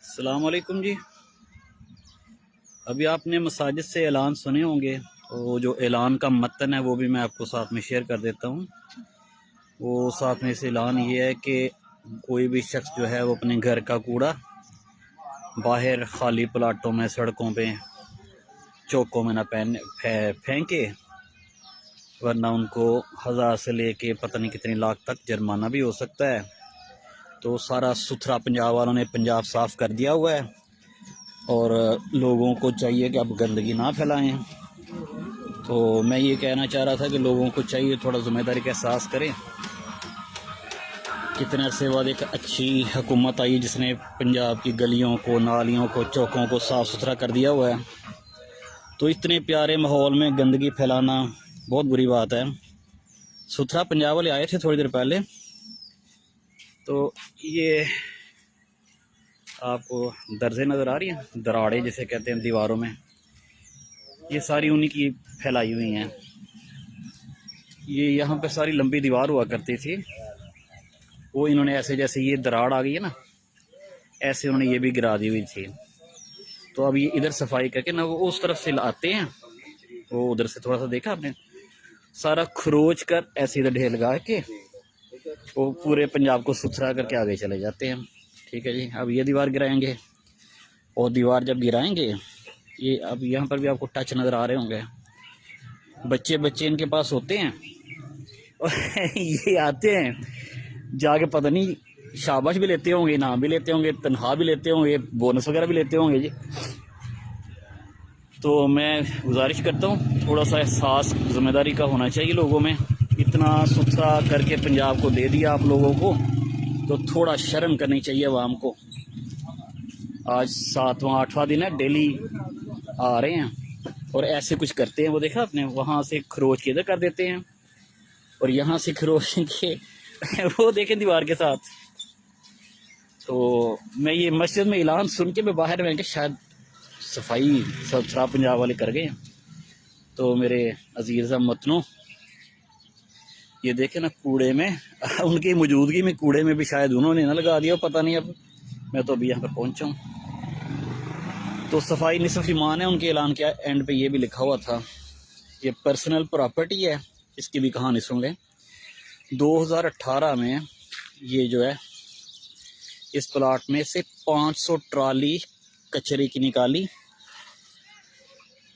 अस्सलाम वालेकुम जी। अभी आपने मसाजिद से ऐलान सुने होंगे, तो जो ऐलान का मतन है वो भी मैं आपको साथ में शेयर कर देता हूँ। वो साथ में से ऐलान ये है कि कोई भी शख्स जो है वो अपने घर का कूड़ा बाहर खाली प्लाटों में, सड़कों पे, चौकों में ना फेंके, वरना उनको 1000 से लेके पता नहीं कितनी लाख तक जुर्माना भी हो सकता है। तो सारा सुथरा पंजाब वालों ने पंजाब साफ़ कर दिया हुआ है और लोगों को चाहिए कि अब गंदगी ना फैलाएं। तो मैं ये कहना चाह रहा था कि लोगों को चाहिए थोड़ा ज़िम्मेदारी का एहसास करें। कितने अरसे बाद एक अच्छी हुकूमत आई जिसने पंजाब की गलियों को, नालियों को, चौकों को साफ़ सुथरा कर दिया हुआ है। तो इतने प्यारे माहौल में गंदगी फैलाना बहुत बुरी बात है। सुथरा पंजाब वाले आए थे थोड़ी देर पहले, तो ये आपको दर्जे नज़र आ रही हैं, दराड़े जिसे कहते हैं दीवारों में, ये सारी उन्हीं की फैलाई हुई हैं। ये यहाँ पे सारी लंबी दीवार हुआ करती थी, वो इन्होंने ऐसे, जैसे ये दराड़ आ गई है ना, ऐसे उन्होंने ये भी गिरा दी हुई थी। तो अब ये इधर सफाई करके ना वो उस तरफ से लाते हैं, वो उधर से थोड़ा सा देखा आपने, सारा खरोच कर ऐसे इधर ढेर लगा के वो पूरे पंजाब को सुथरा करके आगे चले जाते हैं। ठीक है जी। अब ये दीवार गिराएंगे, और दीवार जब गिराएंगे, ये अब यहाँ पर भी आपको टच नज़र आ रहे होंगे, बच्चे बच्चे इनके पास होते हैं और ये आते हैं, जाके पता नहीं शाबाश भी लेते होंगे, इनाम भी लेते होंगे, तनख्वाह भी लेते होंगे, बोनस वगैरह भी लेते होंगे जी। तो मैं गुजारिश करता हूँ, थोड़ा सा एहसास ज़िम्मेदारी का होना चाहिए लोगों में। इतना सुथरा करके पंजाब को दे दिया आप लोगों को, तो थोड़ा शर्म करनी चाहिए आवाम को। आज 7वां 8वां दिन है, डेली आ रहे हैं और ऐसे कुछ करते हैं। वो देखा आपने, वहाँ से खरोच के इधर कर देते हैं और यहाँ से खरोच के वो देखें दीवार के साथ। तो मैं ये मस्जिद में ऐलान सुन के मैं बाहर में शायद सफाई सुथरा पंजाब वाले कर गए। तो मेरे अजीज़ वतनों, ये देखे ना कूड़े में उनकी मौजूदगी में कूड़े में भी शायद उन्होंने ना लगा दिया, पता नहीं। अब मैं तो अभी यहाँ पर पहुँचा हूँ। तो सफाई निसफ ईमान है, उनके ऐलान के एंड पे ये भी लिखा हुआ था, ये पर्सनल प्रॉपर्टी है। इसकी भी कहानी सुन लें। 2018 में ये जो है, इस प्लाट में से 500 ट्राली कचरे की निकाली,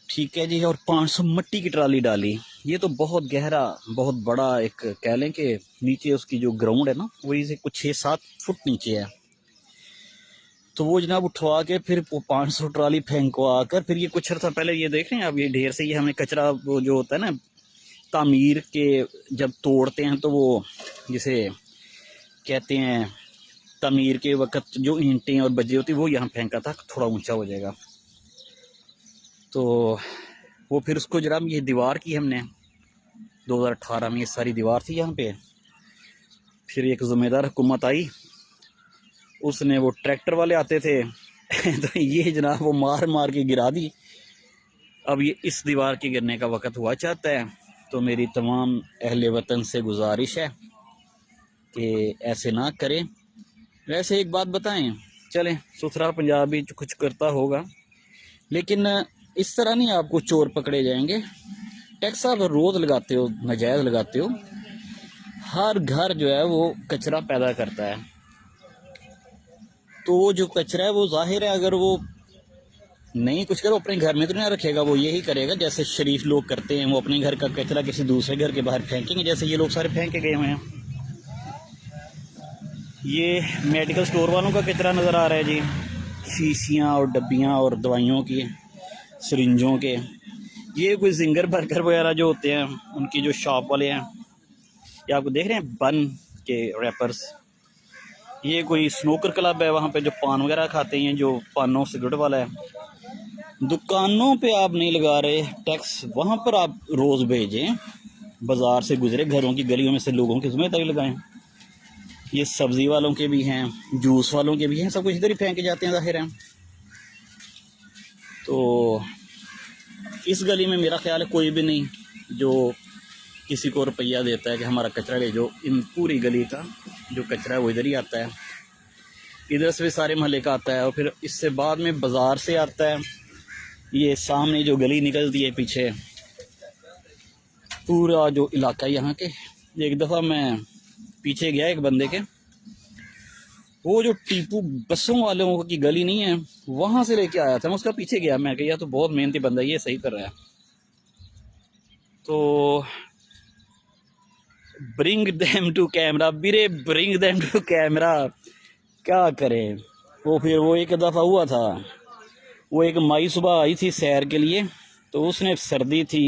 ठीक है जी, और 500 मिट्टी की ट्राली डाली। ये तो बहुत गहरा, बहुत बड़ा एक कह लें कि नीचे उसकी जो ग्राउंड है ना, वही से कुछ 6-7 फुट नीचे है। तो वो जनाब उठवा के फिर 500 ट्राली फेंकवा कर, फिर ये कुछ अर्सा पहले ये देख रहे हैं अब, ये ढेर से ये हमने कचरा, वो जो होता है ना तामीर के जब तोड़ते हैं, तो वो जिसे कहते हैं तामीर के वक्त जो ईंटें और बजे होती, वो यहाँ फेंका था, थोड़ा ऊंचा हो जाएगा। तो वो फिर उसको जनाब ये दीवार की हमने 2018 में, ये सारी दीवार थी यहाँ पे। फिर एक ज़िम्मेदार हुकूमत आई, उसने, वो ट्रैक्टर वाले आते थे तो ये जनाब वो मार मार के गिरा दी। अब ये इस दीवार के गिरने का वक़्त हुआ चाहता है। तो मेरी तमाम अहले वतन से गुजारिश है कि ऐसे ना करें। वैसे एक बात बताएं, चलें सुथरा पंजाब भी कुछ करता होगा, लेकिन इस तरह नहीं आपको चोर पकड़े जाएंगे। टैक्स आप रोज़ लगाते हो, नाजायज़ लगाते हो। हर घर जो है वो कचरा पैदा करता है, तो वो जो कचरा है वो जाहिर है, अगर वो नहीं कुछ करो अपने घर में तो नहीं रखेगा, वो यही करेगा जैसे शरीफ लोग करते हैं, वो अपने घर का कचरा किसी दूसरे घर के बाहर फेंकेंगे, जैसे ये लोग सारे फेंक के गए हुए हैं। ये मेडिकल स्टोर वालों का कचरा नज़र आ रहा है जी, शीशियाँ और डब्बियाँ और दवाइयों की, सिरिंजों के। ये कोई जिंगर बर्गर वगैरह जो होते हैं, उनकी जो शॉप वाले हैं, ये आपको देख रहे हैं बन के रैपर्स। ये कोई स्नूकर क्लब है, वहाँ पे जो पान वगैरह खाते हैं, जो पानों सिगरेट वाला है। दुकानों पे आप नहीं लगा रहे टैक्स, वहाँ पर आप रोज़ भेजें, बाज़ार से गुजरे घरों की गलियों में से लोगों की जिम्मेदारी लगाएं। ये सब्ज़ी वालों के भी हैं, जूस वालों के भी हैं, सब कुछ इधर ही फेंक के जाते हैं, जाहिर है। तो इस गली में मेरा ख्याल है कोई भी नहीं जो किसी को रुपया देता है कि हमारा कचरा ले जाओ। इन पूरी गली का जो कचरा है वो इधर ही आता है। इधर से भी सारे महल्ले का आता है, और फिर इससे बाद में बाज़ार से आता है। ये सामने जो गली निकलती है पीछे, पूरा जो इलाका है यहाँ के। एक दफ़ा मैं पीछे गया एक बंदे के, वो जो टीपू बसों वालों की गली नहीं है, वहाँ से लेके आया था। मैं उसका पीछे गया, मैं कहा तो बहुत मेहनती बंदा, ये सही कर रहा है। तो ब्रिंग देम टू कैमरा, बिरे ब्रिंग देम टू कैमरा, क्या करें। वो फिर वो एक दफ़ा हुआ था, वो एक माई सुबह आई थी सैर के लिए, तो उसने सर्दी थी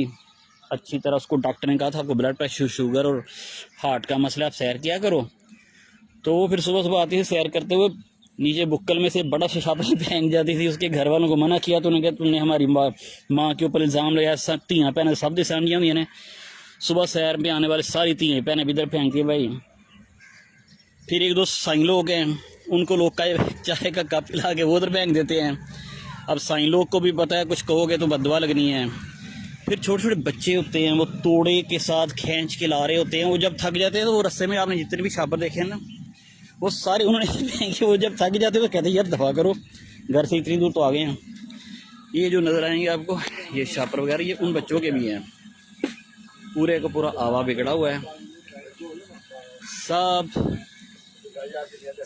अच्छी तरह, उसको डॉक्टर ने कहा था आपको ब्लड प्रेशर, शुगर और हार्ट का मसला, आप सैर किया करो। तो वो फिर सुबह सुबह आती थी सैर करते हुए, नीचे बुक्कल में से बड़ा छापा फेंक जाती थी। उसके घर वालों को मना किया तो उन्होंने कहा तुमने हमारी माँ के ऊपर इल्ज़ाम लगाया, धियाँ भैन सब दे सानियाँ हुई ने, सुबह सैर पे आने वाले सारी धियाँ भैनें इधर फेंकती है भाई। फिर एक दो साईं लोग हैं, उनको लोग का चाय का कप पिला के वो उधर फेंक देते हैं। अब साईं लोग को भी पता है कुछ कहोगे तो बददुआ लगनी है। फिर छोटे छोटे बच्चे होते हैं, वो तोड़े के साथ खींच के ला रहे होते हैं। वो जब थक जाते हैं तो वो रास्ते में आपने जितने भी छापर देखे हैं ना, वो सारे उन्होंने फेंके। वो जब थक जाते हैं तो कहते हैं यार दफ़ा करो, घर से इतनी दूर तो आ गए हैं। ये जो नज़र आएंगे आपको ये छापर वगैरह, ये उन बच्चों के भी हैं। पूरे का पूरा आवा बिगड़ा हुआ है।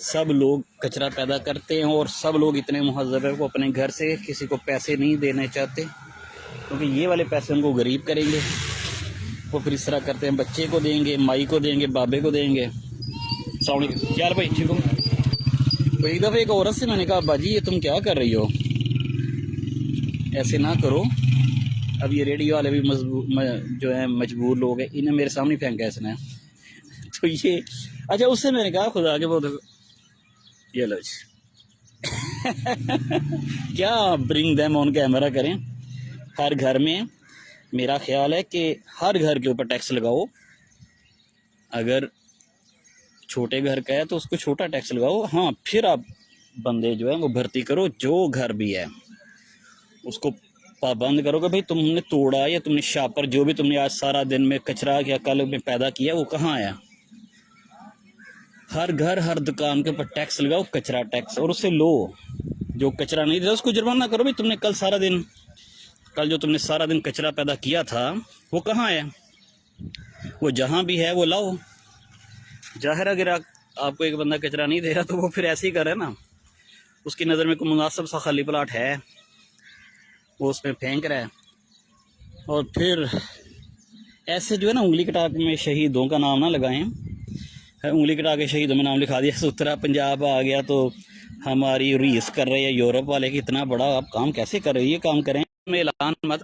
सब लोग कचरा पैदा करते हैं, और सब लोग इतने मुहज़्ज़ब है, वो अपने घर से किसी को पैसे नहीं देने चाहते, क्योंकि ये वाले पैसे उनको गरीब करेंगे। वो फिर इस तरह करते हैं, बच्चे को देंगे, माई को देंगे, बाबे को देंगे। यार भाई ठीक हो। तो एक दफ़ा एक औरत से मैंने कहा बाजी ये तुम क्या कर रही हो, ऐसे ना करो। अब ये रेडियो वाले भी जो है मजबूर लोग हैं, इन्हें मेरे सामने फेंका इसने। तो ये अच्छा, उससे मैंने कहा खुदा के वो देखो ये लो क्या ब्रिंग देम ऑन कैमरा करें। हर घर में मेरा ख्याल है कि हर घर के ऊपर टैक्स लगाओ। अगर छोटे घर का है तो उसको छोटा टैक्स लगाओ। हाँ, फिर आप बंदे जो है वो भर्ती करो, जो घर भी है उसको पाबंद करो कि भाई तुमने तोड़ा या तुमने शापर, जो भी तुमने आज सारा दिन में कचरा या कल में पैदा किया वो कहाँ आया। हर घर हर दुकान के ऊपर टैक्स लगाओ, कचरा टैक्स, और उसे लो। जो कचरा नहीं देता उसको जुर्माना करो, भाई तुमने कल जो तुमने सारा दिन कचरा पैदा किया था वो कहाँ है। वो जहाँ भी है वो लाओ। जाहिर अगर आपको एक बंदा कचरा नहीं दे रहा तो वो फिर ऐसे ही कर रहा है ना, उसकी नज़र में कोई मुनासिब सा खाली प्लाट है, वो उसमें फेंक रहा है। और फिर ऐसे जो है ना उंगली कटा में शहीदों का नाम ना लगाएं। उंगली कटा के शहीदों में नाम लिखा दिया, उत्तरा पंजाब आ गया तो हमारी रीस कर रहे हैं यूरोप वाले कि इतना बड़ा आप काम कैसे कर रहे हो, ये काम करें में ऐलान मत